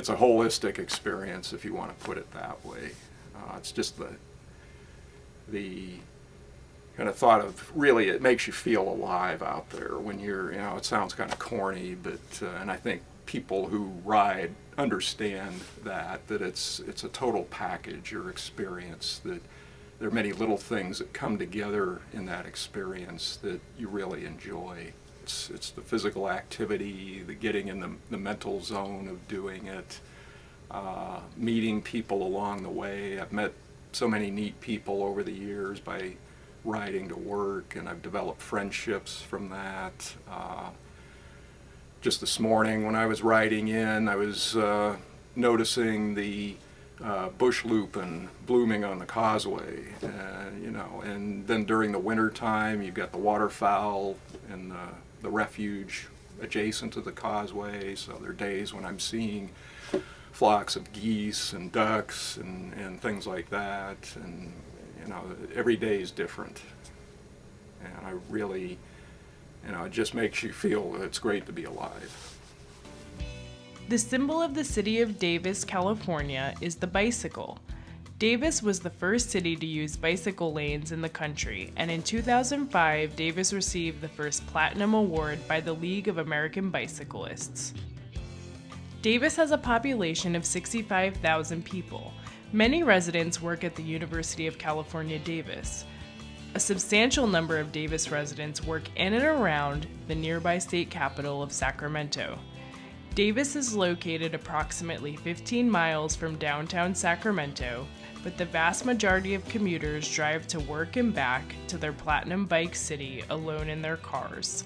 it's a holistic experience, if you want to put it that way. It's just the kind of thought of, really, it makes you feel alive out there when you're, it sounds kind of corny, but and I think people who ride understand that it's a total package or experience, that there are many little things that come together in that experience that you really enjoy. It's the physical activity, the getting in the mental zone of doing it, meeting people along the way. I've met so many neat people over the years by riding to work, and I've developed friendships from that. Just this morning when I was riding in, I was noticing the bush lupin blooming on the causeway, and then during the winter time you've got the waterfowl and the refuge adjacent to the causeway, so there are days when I'm seeing flocks of geese and ducks and things like that, and every day is different, and I really, it just makes you feel that it's great to be alive. The symbol of the city of Davis, California, is the bicycle. Davis was the first city to use bicycle lanes in the country, and in 2005, Davis received the first Platinum Award by the League of American Bicyclists. Davis has a population of 65,000 people. Many residents work at the University of California, Davis. A substantial number of Davis residents work in and around the nearby state capital of Sacramento. Davis is located approximately 15 miles from downtown Sacramento, but the vast majority of commuters drive to work and back to their Platinum Bike City alone in their cars.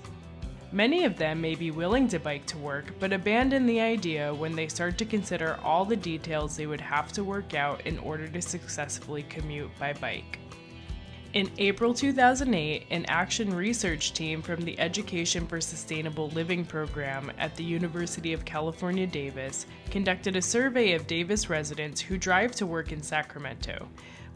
Many of them may be willing to bike to work, but abandon the idea when they start to consider all the details they would have to work out in order to successfully commute by bike. In April 2008, an action research team from the Education for Sustainable Living program at the University of California, Davis, conducted a survey of Davis residents who drive to work in Sacramento.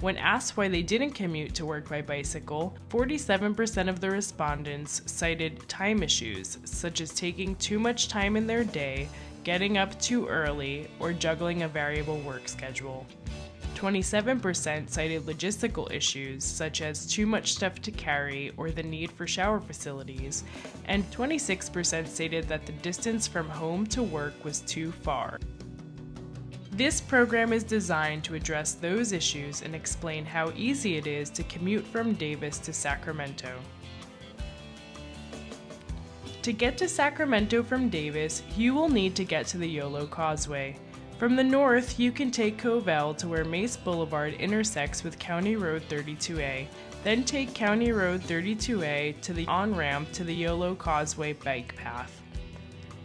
When asked why they didn't commute to work by bicycle, 47% of the respondents cited time issues, such as taking too much time in their day, getting up too early, or juggling a variable work schedule. 27% cited logistical issues such as too much stuff to carry or the need for shower facilities, and 26% stated that the distance from home to work was too far. This program is designed to address those issues and explain how easy it is to commute from Davis to Sacramento. To get to Sacramento from Davis, you will need to get to the Yolo Causeway. From the north, you can take Covell to where Mace Boulevard intersects with County Road 32A, then take County Road 32A to the on-ramp to the Yolo Causeway bike path.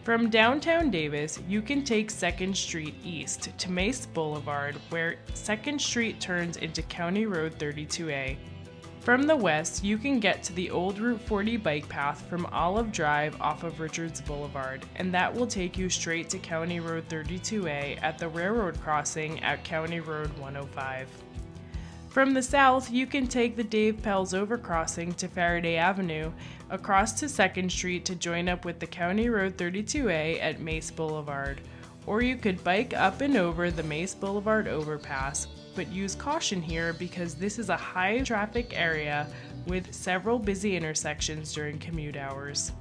From downtown Davis, you can take 2nd Street east to Mace Boulevard, where 2nd Street turns into County Road 32A. From the west, you can get to the old Route 40 bike path from Olive Drive off of Richards Boulevard, and that will take you straight to County Road 32A at the railroad crossing at County Road 105. From the south, you can take the Dave Pell's overcrossing to Faraday Avenue, across to 2nd Street to join up with the County Road 32A at Mace Boulevard. Or you could bike up and over the Mace Boulevard overpass, but use caution here because this is a high traffic area with several busy intersections during commute hours.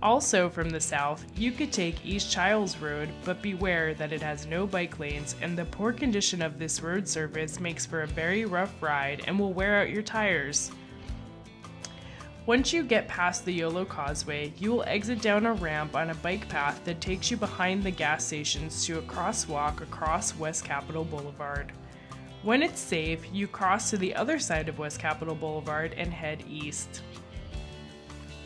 Also from the south, you could take East Childs Road, but beware that it has no bike lanes and the poor condition of this road surface makes for a very rough ride and will wear out your tires. Once you get past the Yolo Causeway, you will exit down a ramp on a bike path that takes you behind the gas stations to a crosswalk across West Capitol Boulevard. When it's safe, you cross to the other side of West Capitol Boulevard and head east.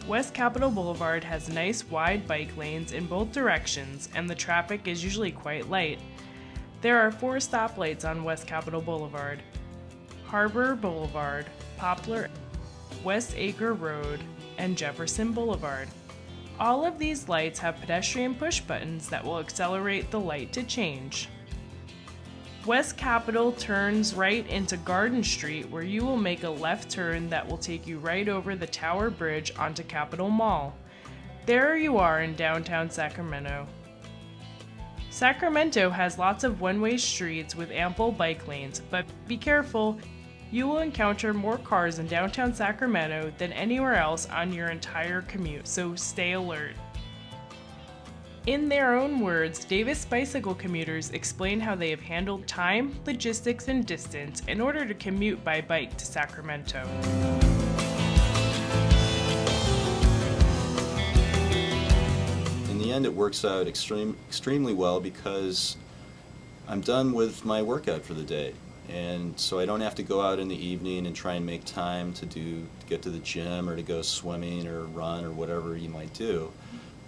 West Capitol Boulevard has nice wide bike lanes in both directions, and the traffic is usually quite light. There are 4 stoplights on West Capitol Boulevard: Harbor Boulevard, Poplar, West Acre Road, and Jefferson Boulevard. All of these lights have pedestrian push buttons that will accelerate the light to change. West Capitol turns right into Garden Street, where you will make a left turn that will take you right over the Tower Bridge onto Capitol Mall. There you are in downtown Sacramento. Sacramento has lots of one-way streets with ample bike lanes, but be careful, you will encounter more cars in downtown Sacramento than anywhere else on your entire commute, so stay alert. In their own words, Davis bicycle commuters explain how they have handled time, logistics, and distance in order to commute by bike to Sacramento. In the end, it works out extremely well because I'm done with my workout for the day. And so I don't have to go out in the evening and try and make time to get to the gym or to go swimming or run or whatever you might do.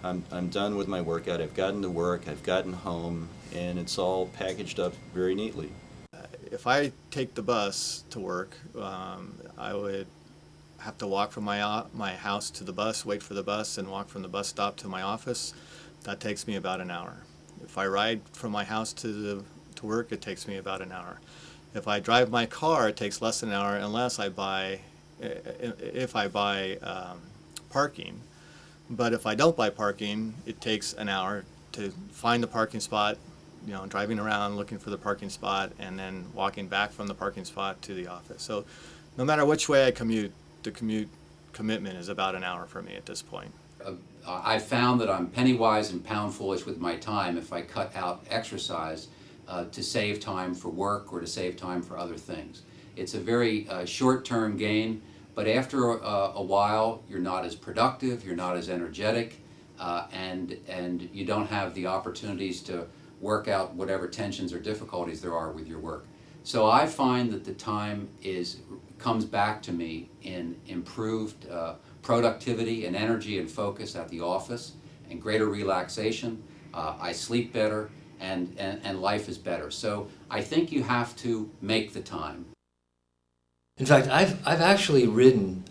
I'm done with my workout. I've gotten to work, I've gotten home, and it's all packaged up very neatly. If I take the bus to work, I would have to walk from my house to the bus, wait for the bus, and walk from the bus stop to my office. That takes me about an hour. If I ride from my house to work, it takes me about an hour. If I drive my car, it takes less than an hour unless I buy parking. But if I don't buy parking, it takes an hour to find the parking spot, driving around looking for the parking spot and then walking back from the parking spot to the office. So no matter which way I commute, the commute commitment is about an hour for me at this point. I found that I'm penny wise and pound foolish with my time if I cut out exercise to save time for work or to save time for other things. It's a very short-term gain, but after a while you're not as productive, you're not as energetic, and you don't have the opportunities to work out whatever tensions or difficulties there are with your work. So I find that the time comes back to me in improved productivity and energy and focus at the office and greater relaxation. I sleep better and life is better. So I think you have to make the time. In fact, I've actually ridden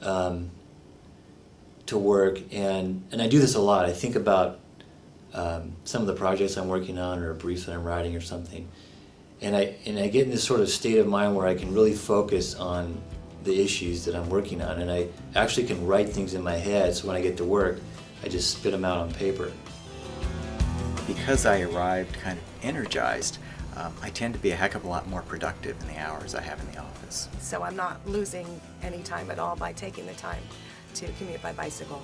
to work, and I do this a lot. I think about some of the projects I'm working on or briefs that I'm writing or something, and I get in this sort of state of mind where I can really focus on the issues that I'm working on, and I actually can write things in my head, so when I get to work, I just spit them out on paper. Because I arrived kind of energized, I tend to be a heck of a lot more productive in the hours I have in the office. So I'm not losing any time at all by taking the time to commute by bicycle.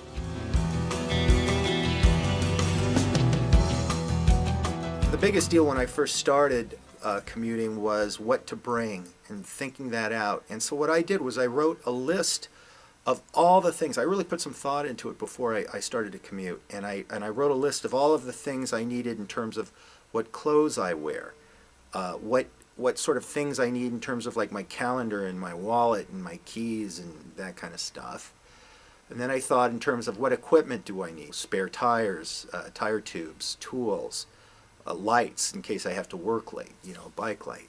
The biggest deal when I first started commuting was what to bring and thinking that out. And so what I did was I wrote a list of all the things. I really put some thought into it before I started to commute. And I wrote a list of all of the things I needed in terms of what clothes I wear, what sort of things I need in terms of like my calendar and my wallet and my keys and that kind of stuff. And then I thought in terms of what equipment do I need? Spare tires, tire tubes, tools, lights in case I have to work late, a bike light,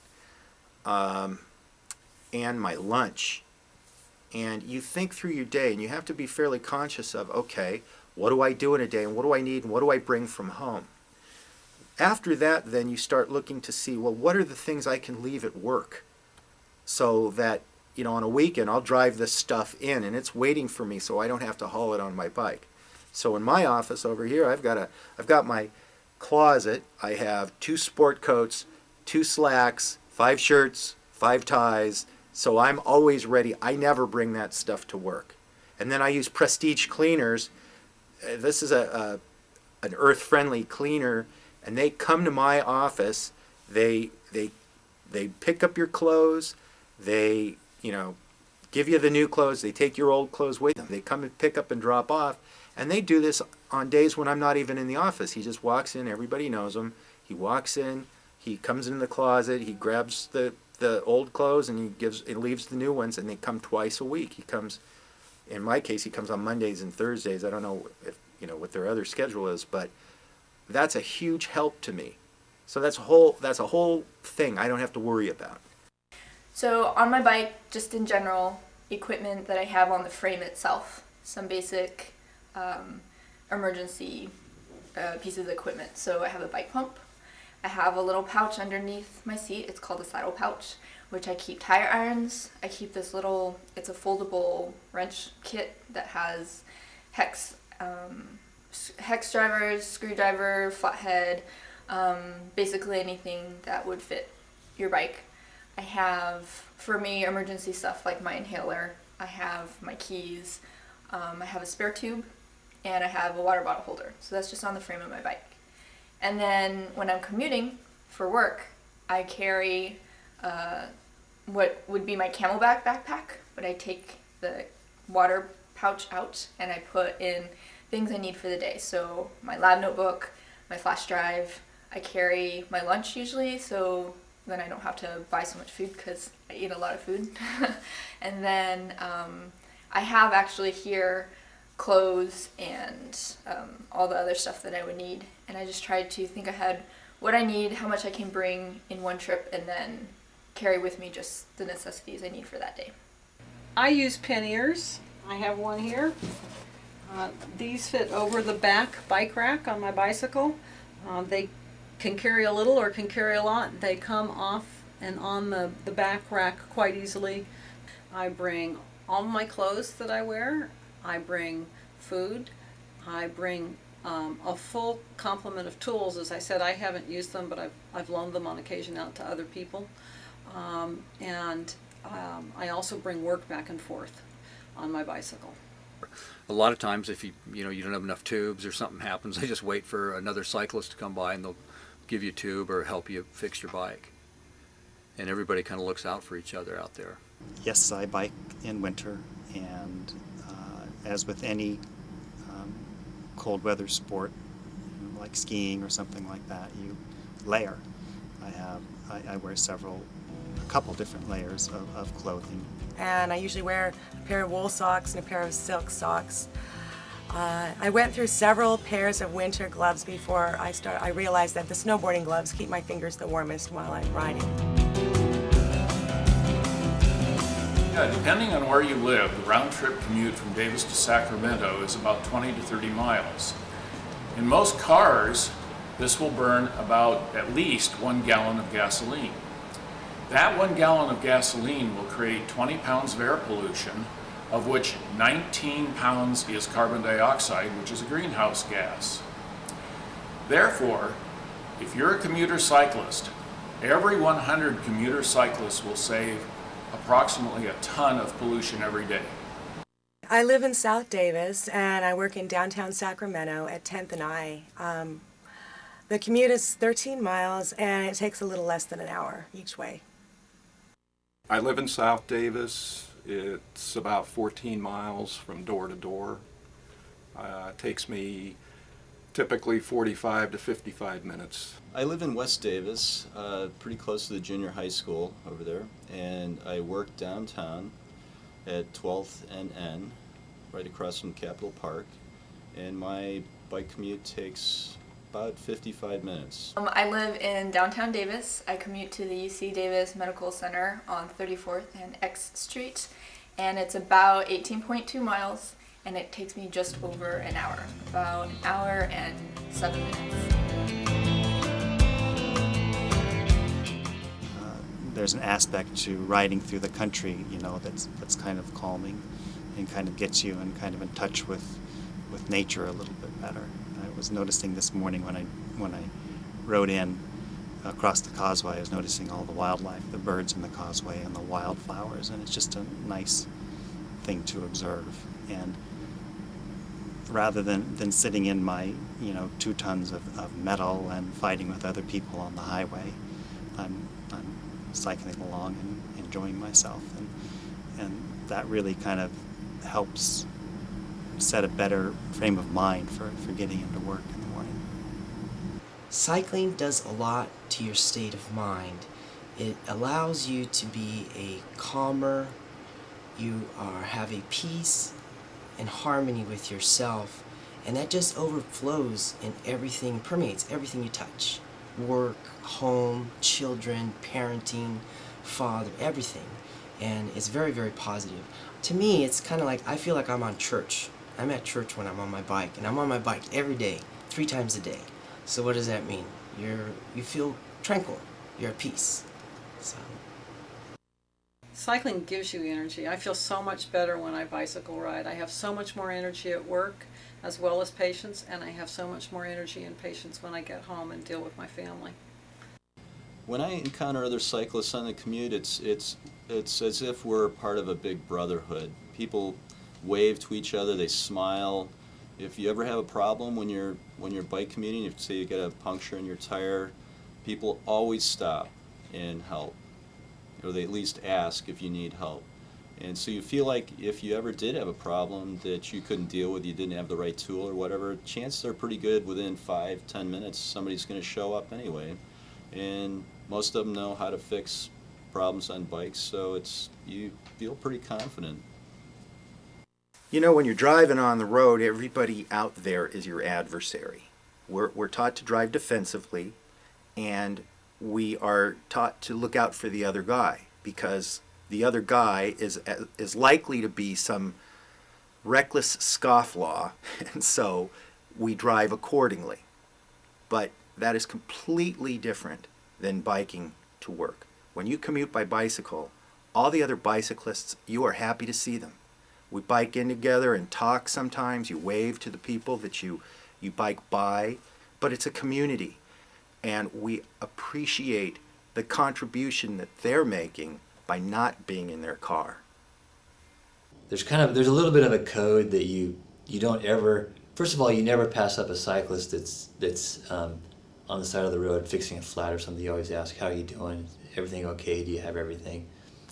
and my lunch. And you think through your day and you have to be fairly conscious of, okay, what do I do in a day and what do I need and what do I bring from home? After that, then you start looking to see, well, what are the things I can leave at work so that, on a weekend I'll drive this stuff in and it's waiting for me so I don't have to haul it on my bike. So in my office over here, I've got my closet. I have 2 sport coats, 2 slacks, 5 shirts, 5 ties. So I'm always ready. I never bring that stuff to work. And then I use Prestige cleaners. This is an earth-friendly cleaner. And they come to my office, they pick up your clothes, they, give you the new clothes, they take your old clothes with them. They come and pick up and drop off, and they do this on days when I'm not even in the office. He just walks in, everybody knows him. He walks in, he comes in the closet, he grabs the old clothes and he leaves the new ones, and they come twice a week. He comes, in my case, he comes on Mondays and Thursdays. I don't know if, what their other schedule is, but that's a huge help to me. So that's a whole thing I don't have to worry about. So on my bike, just in general, equipment that I have on the frame itself, some basic emergency pieces of equipment. So I have a bike pump. I have a little pouch underneath my seat. It's called a saddle pouch, which I keep tire irons. I keep this little, it's a foldable wrench kit that has hex drivers, screwdriver, flathead, basically anything that would fit your bike. I have, for me, emergency stuff like my inhaler. I have my keys. I have a spare tube, and I have a water bottle holder. So that's just on the frame of my bike. And then when I'm commuting for work, I carry what would be my Camelback backpack, but I take the water pouch out and I put in things I need for the day. So my lab notebook, my flash drive. I carry my lunch usually, so then I don't have to buy so much food because I eat a lot of food. And then I have actually here clothes and all the other stuff that I would need. And I just tried to think ahead what I need, how much I can bring in one trip, and then carry with me just the necessities I need for that day. I use panniers. I have one here. These fit over the back bike rack on my bicycle. They can carry a little or can carry a lot. They come off and on the back rack quite easily. I bring all my clothes that I wear. I bring food. I bring a full complement of tools. As I said, I haven't used them, but I've loaned them on occasion out to other people. I also bring work back and forth on my bicycle. A lot of times if you don't have enough tubes or something happens, they just wait for another cyclist to come by and they'll give you a tube or help you fix your bike. And everybody kind of looks out for each other out there. Yes, I bike in winter, and as with any cold weather sport, like skiing or something like that, you layer. I wear a couple different layers of clothing. And I usually wear a pair of wool socks and a pair of silk socks. I went through several pairs of winter gloves before I realized that the snowboarding gloves keep my fingers the warmest while I'm riding. Yeah, depending on where you live, the round-trip commute from Davis to Sacramento is about 20 to 30 miles. In most cars, this will burn about at least 1 gallon of gasoline. That 1 gallon of gasoline will create 20 pounds of air pollution, of which 19 pounds is carbon dioxide, which is a greenhouse gas. Therefore, if you're a commuter cyclist, every 100 commuter cyclists will save approximately a ton of pollution every day. I live in South Davis and I work in downtown Sacramento at 10th and I. The commute is 13 miles and it takes a little less than an hour each way. I live in South Davis. It's about 14 miles from door to door. It takes me typically 45 to 55 minutes. I live in West Davis, pretty close to the junior high school over there, and I work downtown at 12th and N, right across from Capitol Park, and my bike commute takes about 55 minutes. I live in downtown Davis. I commute to the UC Davis Medical Center on 34th and X Street, and it's about 18.2 miles, and it takes me just over an hour, about an hour and 7 minutes. There's an aspect to riding through the country, that's kind of calming and kind of gets you and kind of in touch with nature a little bit better. I was noticing this morning when I rode in across the causeway, I was noticing all the wildlife, the birds in the causeway and the wildflowers, and it's just a nice thing to observe. And rather than sitting in my 2 tons of metal and fighting with other people on the highway, I'm cycling along and enjoying myself, and that really kind of helps set a better frame of mind for getting into work in the morning. Cycling does a lot to your state of mind. It allows you to be a calmer, have a peace and harmony with yourself, and that just overflows and everything permeates everything you touch. Work, home, children, parenting, father, everything. And it's very, very positive. To me, it's kind of like, I feel like I'm on church. I'm at church when I'm on my bike, and I'm on my bike every day, 3 times a day. So what does that mean? You feel tranquil, you're at peace. So. Cycling gives you energy. I feel so much better when I bicycle ride. I have so much more energy at work as well as patience, and I have so much more energy and patience when I get home and deal with my family. When I encounter other cyclists on the commute, it's as if we're part of a big brotherhood. People wave to each other, they smile. If you ever have a problem when you're bike commuting, if say you get a puncture in your tire, people always stop and help, or they at least ask if you need help. And so you feel like if you ever did have a problem that you couldn't deal with, you didn't have the right tool or whatever, chances are pretty good within 5-10 minutes somebody's going to show up anyway. And most of them know how to fix problems on bikes, so you feel pretty confident. You know, when you're driving on the road, everybody out there is your adversary. We're taught to drive defensively, and we are taught to look out for the other guy, because the other guy is likely to be some reckless scofflaw, and so we drive accordingly. But that is completely different than biking to work. When you commute by bicycle, all the other bicyclists, you are happy to see them. We bike in together and talk sometimes. You wave to the people that you bike by, but it's a community, and we appreciate the contribution that they're making by not being in their car. There's a little bit of a code that you don't ever. First of all, you never pass up a cyclist that's on the side of the road fixing a flat or something. You always ask, "How are you doing? Everything okay? Do you have everything?"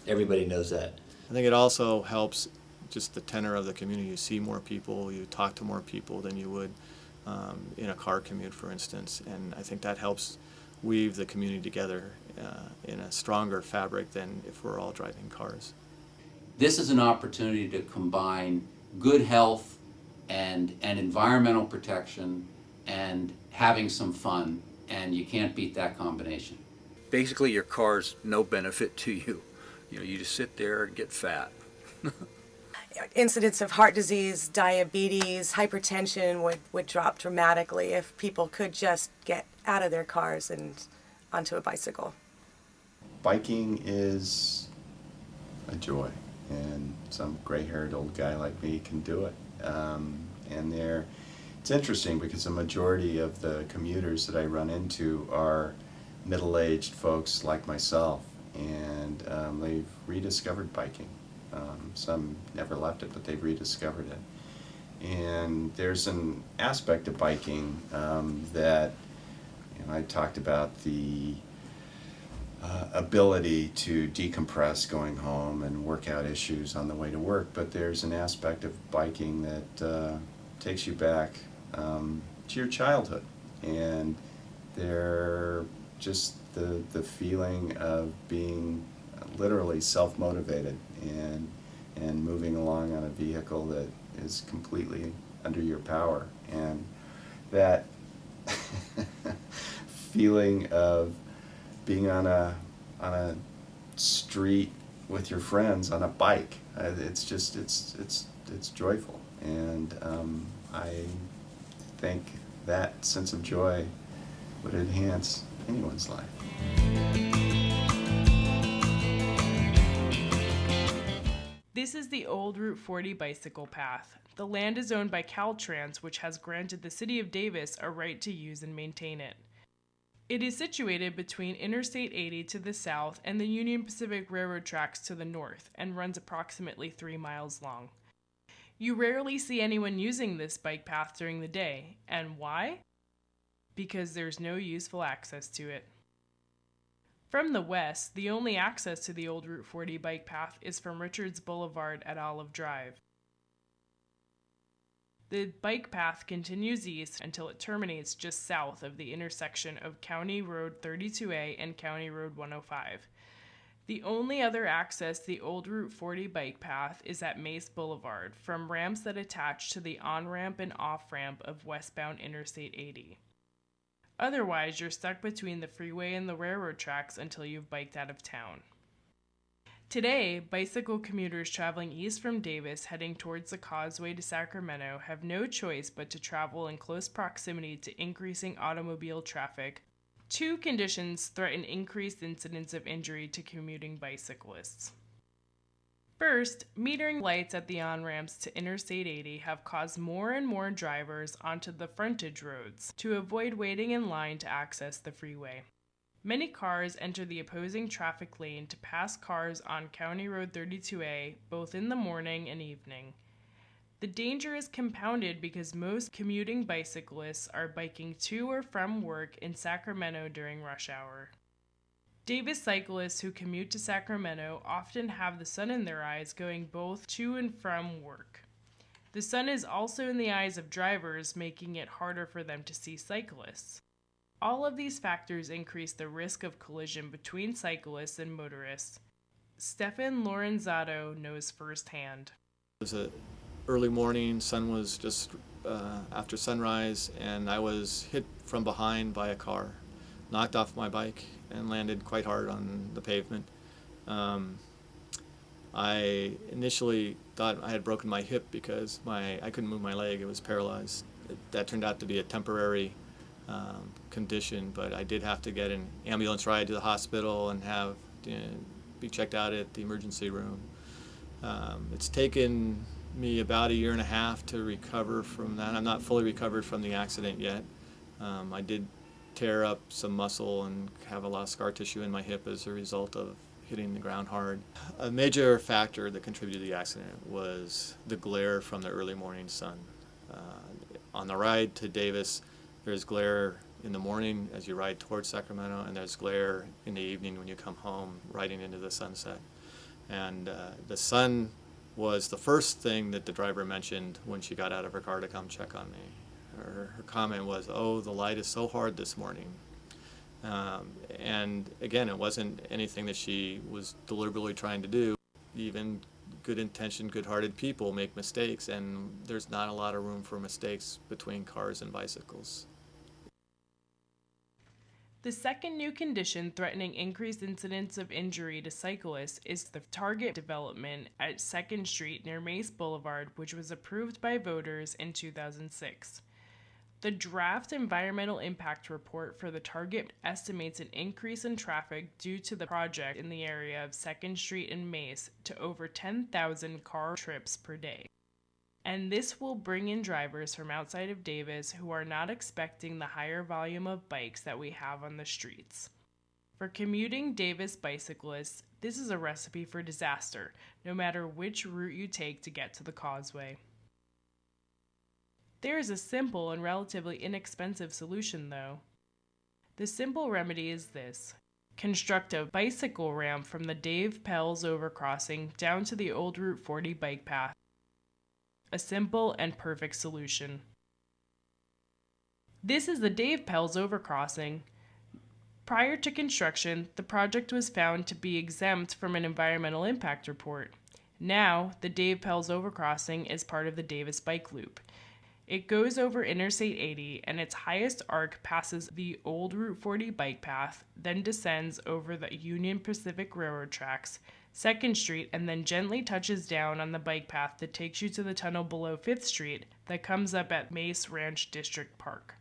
Everybody knows that. I think it also helps just the tenor of the community. You see more people, you talk to more people than you would in a car commute, for instance, and I think that helps weave the community together in a stronger fabric than if we're all driving cars. This is an opportunity to combine good health and environmental protection and having some fun, and you can't beat that combination. Basically, your car's no benefit to you. You know, you just sit there and get fat. Incidents of heart disease, diabetes, hypertension would drop dramatically if people could just get out of their cars and onto a bicycle. Biking is a joy, and some gray-haired old guy like me can do it. It's interesting because the majority of the commuters that I run into are middle-aged folks like myself, and they've rediscovered biking. Some never left it, but they've rediscovered it. And there's an aspect of biking that, I talked about the ability to decompress going home and work out issues on the way to work, but there's an aspect of biking that takes you back to your childhood, and they're just the feeling of being literally self-motivated and moving along on a vehicle that is completely under your power, and that feeling of being on a street with your friends on a bike, it's joyful, and I think that sense of joy would enhance anyone's life. This is the old Route 40 bicycle path. The land is owned by Caltrans, which has granted the City of Davis a right to use and maintain it. It is situated between Interstate 80 to the south and the Union Pacific Railroad tracks to the north, and runs approximately 3 miles long. You rarely see anyone using this bike path during the day. And why? Because there's no useful access to it. From the west, the only access to the old Route 40 bike path is from Richards Boulevard at Olive Drive. The bike path continues east until it terminates just south of the intersection of County Road 32A and County Road 105. The only other access to the old Route 40 bike path is at Mace Boulevard, from ramps that attach to the on-ramp and off-ramp of westbound Interstate 80. Otherwise, you're stuck between the freeway and the railroad tracks until you've biked out of town. Today, bicycle commuters traveling east from Davis heading towards the Causeway to Sacramento have no choice but to travel in close proximity to increasing automobile traffic. Two conditions threaten increased incidents of injury to commuting bicyclists. First, metering lights at the on-ramps to Interstate 80 have caused more and more drivers onto the frontage roads to avoid waiting in line to access the freeway. Many cars enter the opposing traffic lane to pass cars on County Road 32A both in the morning and evening. The danger is compounded because most commuting bicyclists are biking to or from work in Sacramento during rush hour. Davis cyclists who commute to Sacramento often have the sun in their eyes going both to and from work. The sun is also in the eyes of drivers, making it harder for them to see cyclists. All of these factors increase the risk of collision between cyclists and motorists. Stefan Lorenzato knows firsthand. It was an early morning, sun was just after sunrise, and I was hit from behind by a car, knocked off my bike, and landed quite hard on the pavement. I initially thought I had broken my hip because I couldn't move my leg, it was paralyzed. That turned out to be a temporary condition, but I did have to get an ambulance ride to the hospital and have be checked out at the emergency room. It's taken me about 1.5 years to recover from that. I'm not fully recovered from the accident yet. I did tear up some muscle and have a lot of scar tissue in my hip as a result of hitting the ground hard. A major factor that contributed to the accident was the glare from the early morning sun. On the ride to Davis, there's glare in the morning as you ride towards Sacramento, and there's glare in the evening when you come home, riding into the sunset. And the sun was the first thing that the driver mentioned when she got out of her car to come check on me. Her comment was, "Oh, the light is so hard this morning." And again, it wasn't anything that she was deliberately trying to do. Even good-intentioned, good-hearted people make mistakes, and there's not a lot of room for mistakes between cars and bicycles. The second new condition threatening increased incidents of injury to cyclists is the target development at 2nd Street near Mace Boulevard, which was approved by voters in 2006. The draft environmental impact report for the target estimates an increase in traffic due to the project in the area of 2nd Street and Mace to over 10,000 car trips per day. And this will bring in drivers from outside of Davis who are not expecting the higher volume of bikes that we have on the streets. For commuting Davis bicyclists, this is a recipe for disaster, no matter which route you take to get to the causeway. There is a simple and relatively inexpensive solution, though. The simple remedy is this. Construct a bicycle ramp from the Dave Pell's overcrossing down to the old Route 40 bike path. A simple and perfect solution. This is the Dave Pell's overcrossing. Prior to construction, the project was found to be exempt from an environmental impact report. Now, the Dave Pell's overcrossing is part of the Davis Bike Loop. It goes over Interstate 80, and its highest arc passes the old Route 40 bike path, then descends over the Union Pacific Railroad tracks, 2nd Street, and then gently touches down on the bike path that takes you to the tunnel below 5th Street that comes up at Mace Ranch District Park.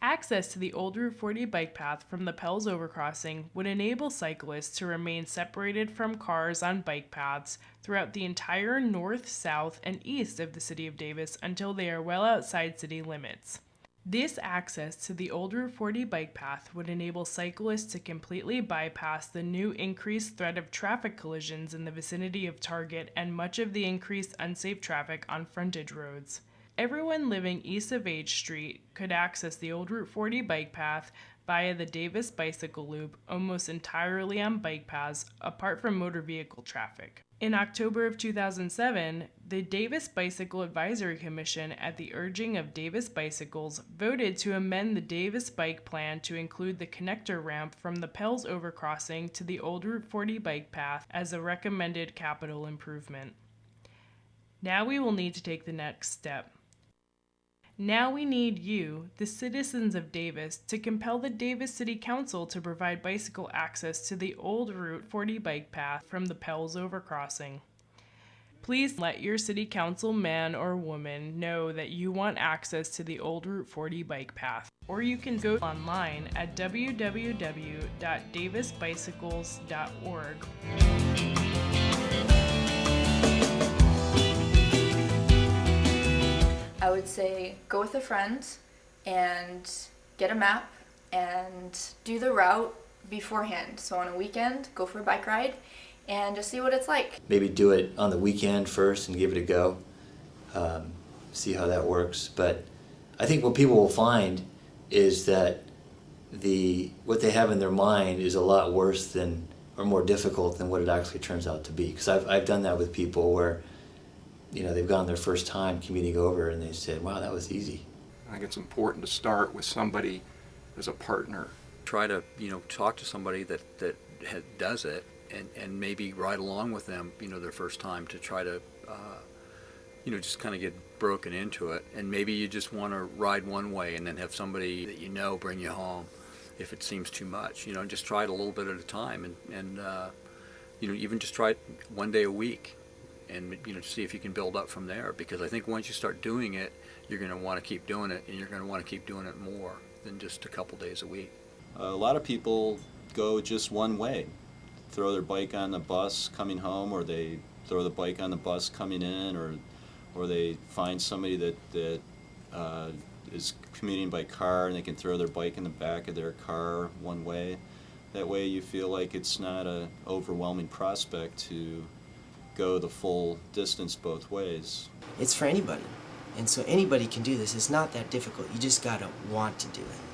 Access to the old Route 40 bike path from the Pell's overcrossing would enable cyclists to remain separated from cars on bike paths throughout the entire north, south, and east of the city of Davis until they are well outside city limits. This access to the old Route 40 bike path would enable cyclists to completely bypass the new increased threat of traffic collisions in the vicinity of Target and much of the increased unsafe traffic on frontage roads. Everyone living east of H Street could access the old Route 40 bike path via the Davis Bicycle Loop almost entirely on bike paths, apart from motor vehicle traffic. In October of 2007, the Davis Bicycle Advisory Commission, at the urging of Davis Bicycles, voted to amend the Davis Bike Plan to include the connector ramp from the Pell's overcrossing to the old Route 40 bike path as a recommended capital improvement. Now we will need to take the next step. Now we need you, the citizens of Davis, to compel the Davis City Council to provide bicycle access to the old Route 40 bike path from the Pell's overcrossing. Please let your City Council man or woman know that you want access to the old Route 40 bike path. Or you can go online at www.davisbicycles.org. I would say go with a friend and get a map and do the route beforehand. So on a weekend, go for a bike ride and just see what it's like. Maybe do it on the weekend first and give it a go, see how that works. But I think what people will find is that what they have in their mind is a lot worse than, or more difficult than what it actually turns out to be. Because I've done that with people where, you know, they've gone their first time commuting over and they said, wow, that was easy. I think it's important to start with somebody as a partner. Try to, you know, talk to somebody that does it and maybe ride along with them, you know, their first time to try to, you know, just kind of get broken into it. And maybe you just want to ride one way and then have somebody that you know bring you home if it seems too much. You know, just try it a little bit at a time and you know, even just try it one day a week and, you know, see if you can build up from there. Because I think once you start doing it, you're going to want to keep doing it, and you're going to want to keep doing it more than just a couple days a week. A lot of people go just one way, throw their bike on the bus coming home, or they throw the bike on the bus coming in, or they find somebody that is commuting by car and they can throw their bike in the back of their car one way. That way you feel like it's not an overwhelming prospect to go the full distance both ways. It's for anybody. And so anybody can do this. It's not that difficult. You just gotta want to do it.